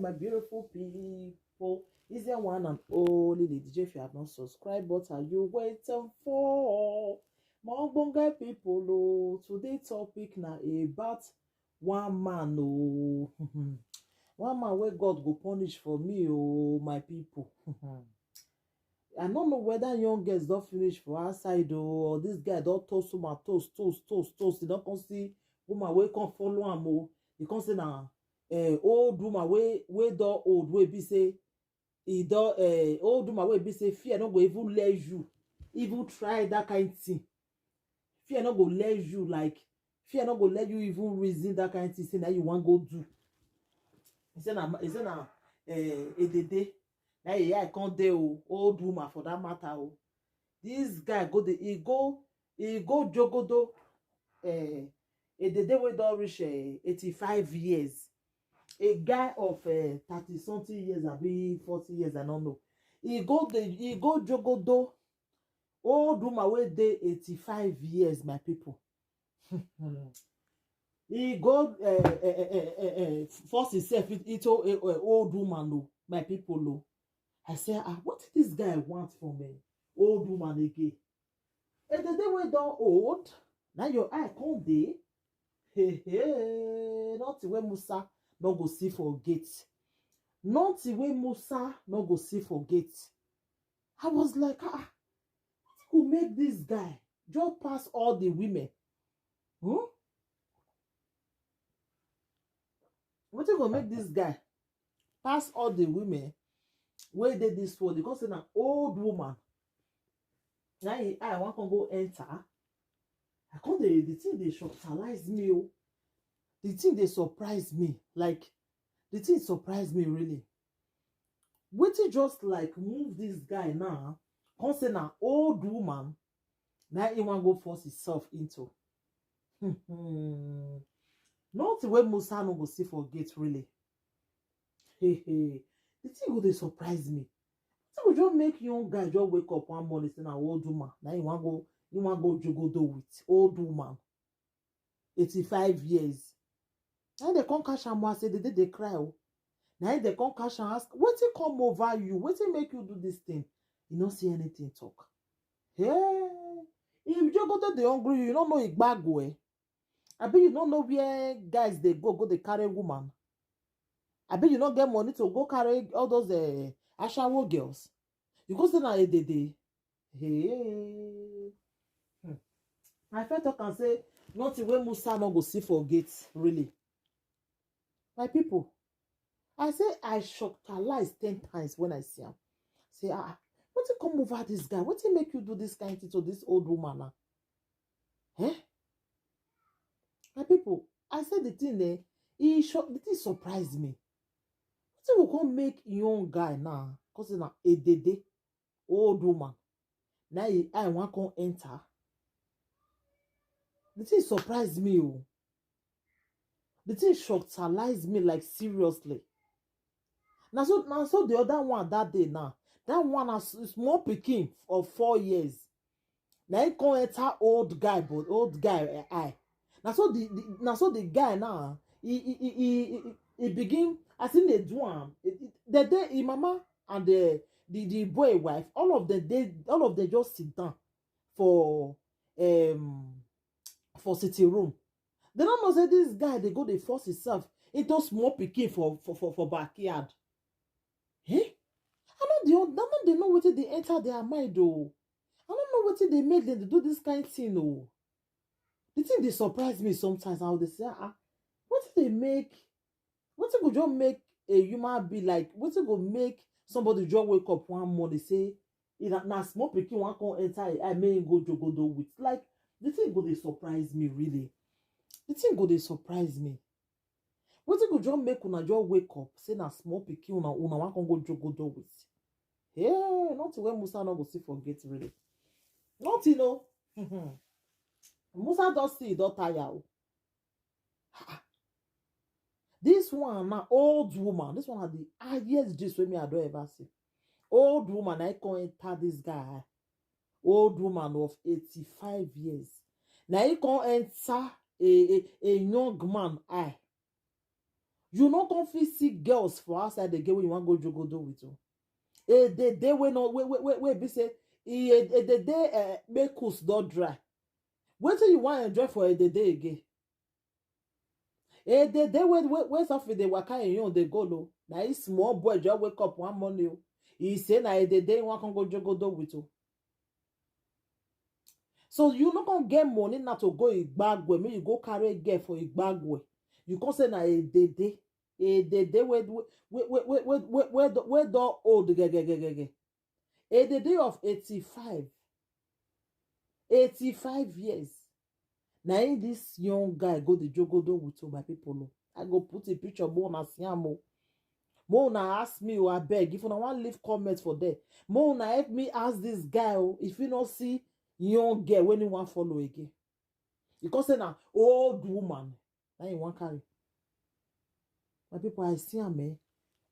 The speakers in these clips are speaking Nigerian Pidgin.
my beautiful people. Is there one and only Lady J? If you have not subscribed, what are you waiting for? My bunga people, oh, today topic now about one man, oh, one man where God go punish for me, oh, my people. I don't know whether young girls don't finish for outside or this guy don't toast my toast. They don't come see woman wey come follow am o. They come say na old woman wey don old wey be say e don old woman wey be say fear no go even let you even try that kind thing. Fear no go let you like fear no go let you even reason that kind thing say na you wan go do. He say na edede. Now I can't do old woman for that matter. Oh. This guy he go jogodo a day we don't reach 85 years. A guy of 30 something years, maybe 40 years, I don't know. He go jogodo old woman we dey 85 years, my people. He go force himself into old woman, no, my people, no. I say, what did this guy want from me? Old woman again. And the day we don old, now your eye come dey. Hey, not the way Musa no go see for gate. Not the way Musa no go see for gate. I was like, what could make this guy just pass all the women? What go make this guy pass all the women? Where did this for? Because an old woman. Now I want to go enter. I can't the thing they shocktalize me. Oh. The thing they surprise me. Like the thing surprised me really. Waiting just like move this guy now. Concern an old woman. Now he want to go force himself into. Not the way Musa no go see for gate really. The thing go dey surprise me. The thing go just make young guy just wake up one morning say na old woman. Now you want go jogodo with old woman. 85 years. Now they come catch am say they cry. Oh. Now they come catch and ask, wetin come over you? Wetin make you do this thing? You don't see anything talk. Hey, if jogodo dey hungry, you don't know igbago eh. I bet you don't know where guys they go they carry woman. I bet you don't get money to go carry all those ashawo girls. You go say na edede. Hey. My friend talk and say, nothing when Musa no go see for gates, really. My people, I say I shocktalize 10 times when I see him. Say, what you come over this guy? What you make you do this kind of thing to this old woman now? Eh? My people, I said the thing there, the thing surprised me. What will come make young guy now? Cause na a dede old woman. Now I want to enter. The thing surprised me. Oh. The thing shocktalized me like seriously. Now so the other one that day now. That one is small pikin of 4 years. Now he come enter old guy, but old guy Now so the guy now he begin as in the do am. The day his mama and the boy wife, all of them just sit down for sitting room. They don't know say this guy they go they force himself into small pikin for backyard. Eh? I don't know what they enter their mind though. I don't know what they make them do this kind of thing though. The thing they surprise me sometimes. How they say, what did they make? What it go just make a human be like? What it go make somebody just wake up one morning say, na small pikin one come enter? I may go jogodo with. Like the thing go they surprise me really. The thing go they surprise me. What it go just make una just wake up say na small pikin una one come go jogodo with? Yeah, not when Musa no go see forget really. Not you know. Musa don't see, don't tire. This one now, old woman. This one are the highest gist with me I don't ever see. Old woman, I can't enter this guy. Old woman of 85 years. Now he can't enter a young man. You no come fit see girls for outside the game when you want go jogodo with you. The day when no wait be say the day make us don dry. Wait till you want enjoy for the day again. The day when something they waka in you they go low. Now this small boy just wake up one morning. He say na the day one can go jogodo with you. So you not gonna get money now to go Igbagwe. Maybe you go carry girl for Igbagwe. You can say na a day where the old a day of 85 years. Now in this young guy go the jogodo with you, my people. I go put a picture more na siamo. More na ask me or I beg if you want to leave comments for that. More na help me ask this guy if you not see young girl when you want follow again. Because say na old woman now you want carry. My people, I see am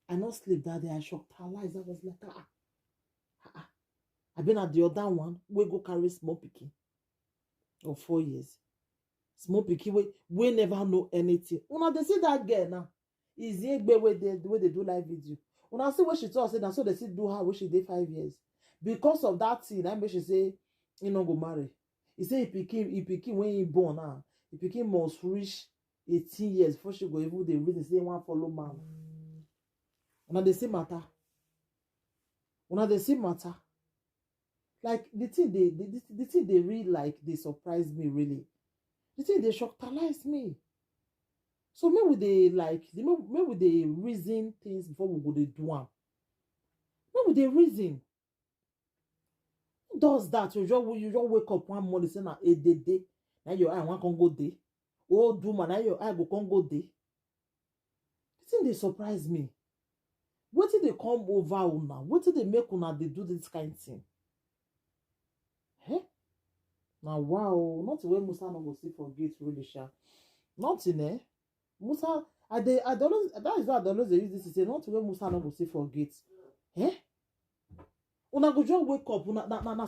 I not sleep that day. I shocked her eyes. I was like, I been at the other one. We go carry small pikin of 4 years. Small pikin we never know anything. Una they see that girl now. Is the way they do live video. Una see what she talk say. Now so they see do her when she did 5 years. Because of that thing, that make she say he no go marry. He say he pikin when he born now. He pikin must reach 18 years before she go even the reason say one follow man. Una the same matter. Like the thing they really like they surprise me really. The thing they shockalize me. So maybe they reason things before we go they do them. Maybe they reason. Who does that? You just wake up one morning say na a day. Now your eye one can go day. Oh, do man, now your eye go can go day. The thing they surprise me. What did they come over una? What did they make una they do this kind of thing? Hey? Now wow, not the way Musa no go see forget really sha. Nothing Musa, that is why I always use this to say not the way Musa no go see forget. Una go just wake up,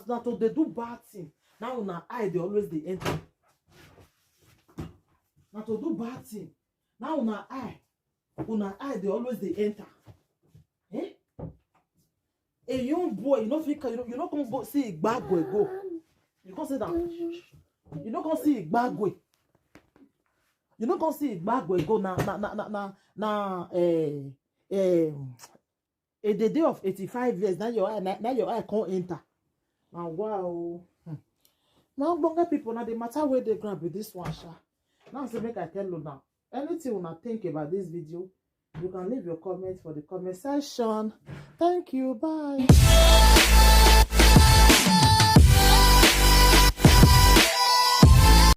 na to they do bad thing. Now una eye they always they enter. Now to do bad thing. Now una eye they always they enter. A young boy, you know come go see Igbagwe go. You can't say that. You know come see Igbagwe. You know come see Igbagwe go a day of 85 years. Now your eye can't enter. Now wow. Now longer people now the matter where they grab with this one sha. Now so make I tell you now. Anything you wanna think about this video, you can leave your comments for the comment section. Thank you. Bye.